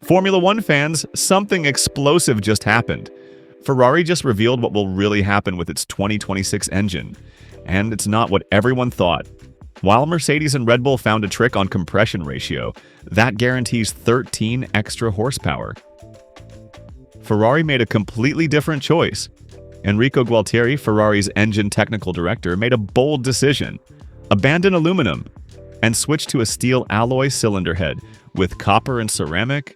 Formula One fans, something explosive just happened. Ferrari just revealed what will really happen with its 2026 engine, and it's not what everyone thought. While Mercedes and Red Bull found a trick on compression ratio, that guarantees 13 extra horsepower. Ferrari made a completely different choice. Enrico Gualtieri, Ferrari's engine technical director, made a bold decision: abandon aluminum and switch to a steel alloy cylinder head with copper and ceramic.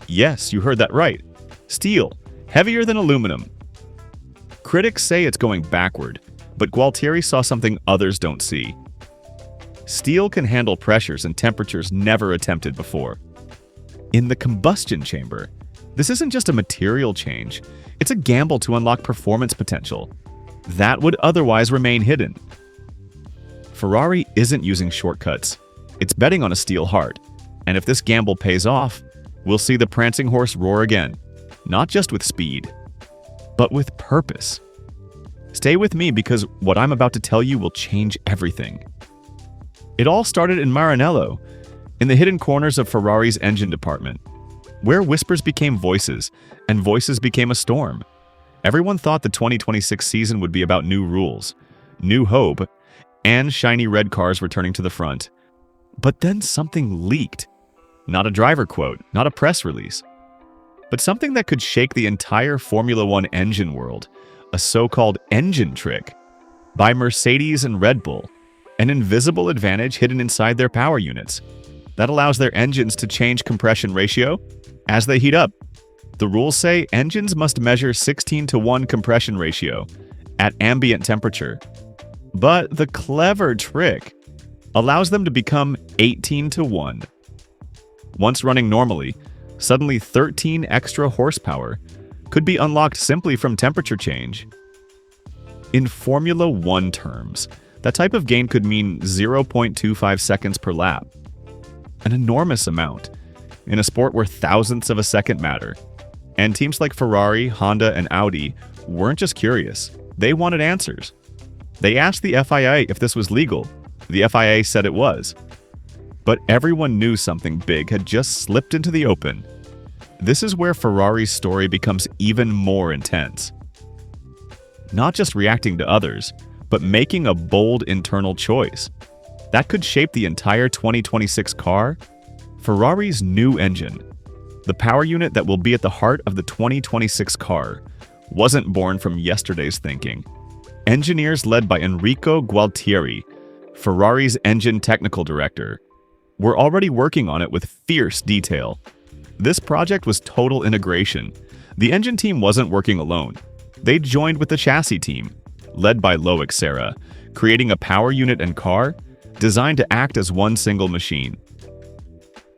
Yes, you heard that right. Steel, heavier than aluminum. Critics say it's going backward, but Gualtieri saw something others don't see. Steel can handle pressures and temperatures never attempted before. In the combustion chamber, this isn't just a material change, it's a gamble to unlock performance potential that would otherwise remain hidden. Ferrari isn't using shortcuts, it's betting on a steel heart, and if this gamble pays off, we'll see the prancing horse roar again, not just with speed, but with purpose. Stay with me because what I'm about to tell you will change everything. It all started in Maranello, in the hidden corners of Ferrari's engine department, where whispers became voices, and voices became a storm. Everyone thought the 2026 season would be about new rules, new hope, and shiny red cars returning to the front. But then something leaked. Not a driver quote, not a press release, but something that could shake the entire Formula One engine world, a so-called engine trick by Mercedes and Red Bull, an invisible advantage hidden inside their power units that allows their engines to change compression ratio as they heat up. The rules say engines must measure 16:1 compression ratio at ambient temperature, but the clever trick allows them to become 18:1. Once running normally, suddenly 13 extra horsepower could be unlocked simply from temperature change. In Formula One terms, that type of gain could mean 0.25 seconds per lap, an enormous amount in a sport where thousandths of a second matter. And teams like Ferrari, Honda, and Audi weren't just curious, they wanted answers. They asked the FIA if this was legal. The FIA said it was. But everyone knew something big had just slipped into the open. This is where Ferrari's story becomes even more intense. Not just reacting to others, but making a bold internal choice. That could shape the entire 2026 car. Ferrari's new engine, the power unit that will be at the heart of the 2026 car, wasn't born from yesterday's thinking. Engineers led by Enrico Gualtieri, Ferrari's engine technical director, were already working on it with fierce detail. This project was total integration. The engine team wasn't working alone. They joined with the chassis team, led by Loic Serra, creating a power unit and car designed to act as one single machine.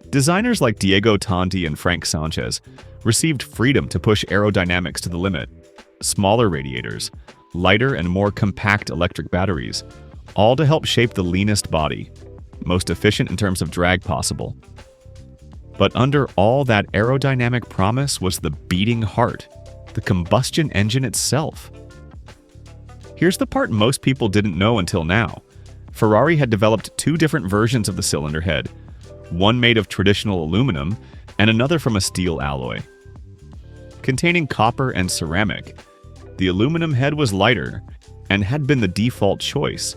Designers like Diego Tanti and Frank Sanchez received freedom to push aerodynamics to the limit. Smaller radiators, lighter and more compact electric batteries, all to help shape the leanest body, most efficient in terms of drag possible. But under all that aerodynamic promise was the beating heart, the combustion engine itself. Here's the part most people didn't know until now. Ferrari had developed two different versions of the cylinder head, one made of traditional aluminum and another from a steel alloy. Containing copper and ceramic, the aluminum head was lighter and had been the default choice.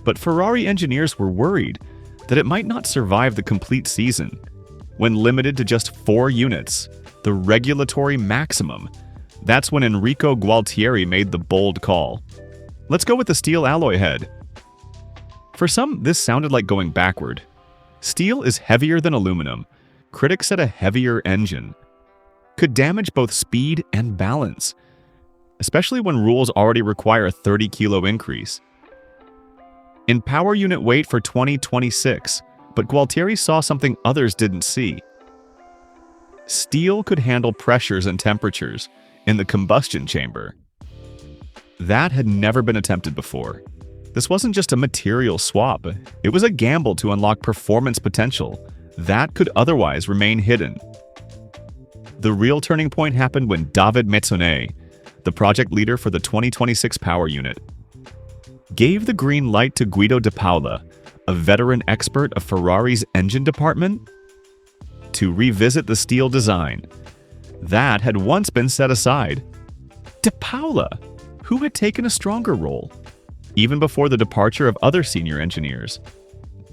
But Ferrari engineers were worried that it might not survive the complete season. When limited to just 4 units, the regulatory maximum, that's when Enrico Gualtieri made the bold call. Let's go with the steel alloy head. For some, this sounded like going backward. Steel is heavier than aluminum. Critics said a heavier engine could damage both speed and balance, especially when rules already require a 30-kilo increase in power unit weight for 2026, but Gualtieri saw something others didn't see. Steel could handle pressures and temperatures in the combustion chamber. That had never been attempted before. This wasn't just a material swap, it was a gamble to unlock performance potential that could otherwise remain hidden. The real turning point happened when David Mezzone, the project leader for the 2026 power unit, gave the green light to Guido De Paola, a veteran expert of Ferrari's engine department. to revisit the steel design. That had once been set aside. De Paula, who had taken a stronger role, even before the departure of other senior engineers,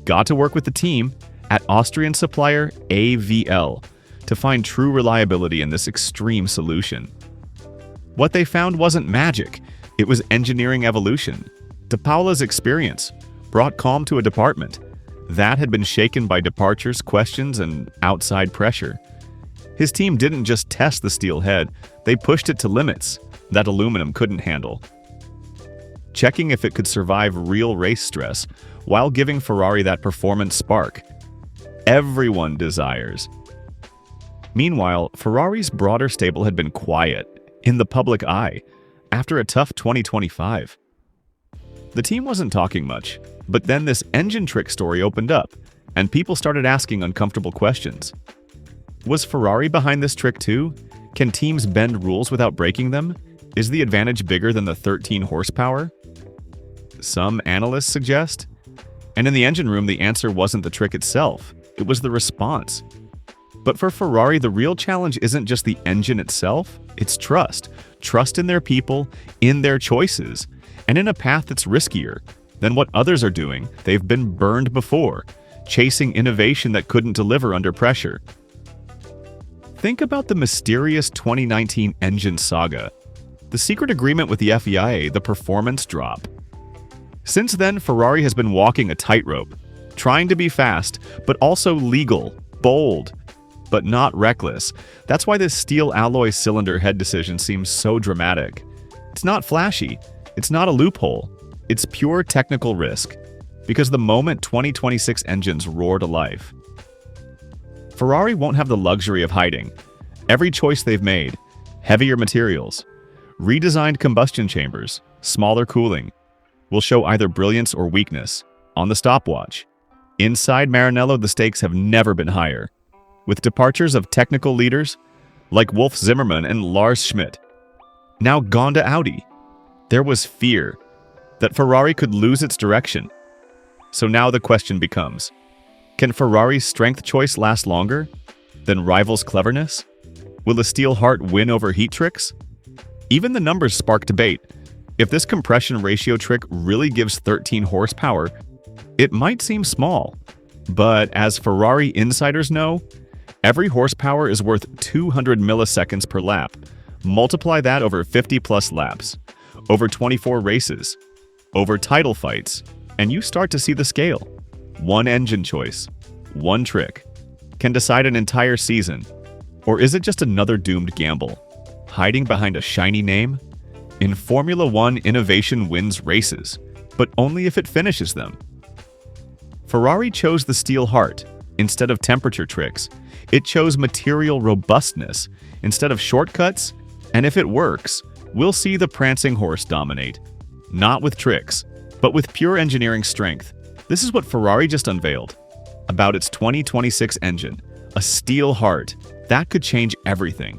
got to work with the team at Austrian supplier AVL to find true reliability in this extreme solution. What they found wasn't magic, it was engineering evolution. De Paula's experience brought calm to a department that had been shaken by departures, questions, and outside pressure. His team didn't just test the steel head, they pushed it to limits that aluminum couldn't handle, checking if it could survive real race stress while giving Ferrari that performance spark everyone desires. Meanwhile, Ferrari's broader stable had been quiet in the public eye after a tough 2025. The team wasn't talking much, but then this engine trick story opened up, and people started asking uncomfortable questions. Was Ferrari behind this trick too? Can teams bend rules without breaking them? Is the advantage bigger than the 13 horsepower? Some analysts suggest. And in the engine room, the answer wasn't the trick itself, it was the response. But for Ferrari, the real challenge isn't just the engine itself, it's trust. Trust in their people, in their choices, and in a path that's riskier than what others are doing. They've been burned before, chasing innovation that couldn't deliver under pressure. Think about the mysterious 2019 engine saga, the secret agreement with the FIA, the performance drop. Since then, Ferrari has been walking a tightrope, trying to be fast, but also legal, bold, but not reckless. That's why this steel alloy cylinder head decision seems so dramatic. It's not flashy, it's not a loophole, it's pure technical risk, because the moment 2026 engines roar to life, Ferrari won't have the luxury of hiding. Every choice they've made, heavier materials, redesigned combustion chambers, smaller cooling, will show either brilliance or weakness on the stopwatch. Inside Maranello, the stakes have never been higher. With departures of technical leaders like Wolf Zimmermann and Lars Schmidt now gone to Audi, there was fear that Ferrari could lose its direction. So now the question becomes, can Ferrari's strength choice last longer than rivals' cleverness? Will the steel heart win over heat tricks? Even the numbers spark debate. If this compression ratio trick really gives 13 horsepower, it might seem small. But as Ferrari insiders know, every horsepower is worth 200 milliseconds per lap. Multiply that over 50-plus laps, over 24 races, over title fights, and you start to see the scale. One engine choice, one trick, can decide an entire season. Or is it just another doomed gamble, hiding behind a shiny name? In Formula One, innovation wins races, but only if it finishes them. Ferrari chose the steel heart instead of temperature tricks. It chose material robustness instead of shortcuts, and if it works, we'll see the prancing horse dominate. Not with tricks, but with pure engineering strength. This is what Ferrari just unveiled about its 2026 engine, a steel heart that could change everything.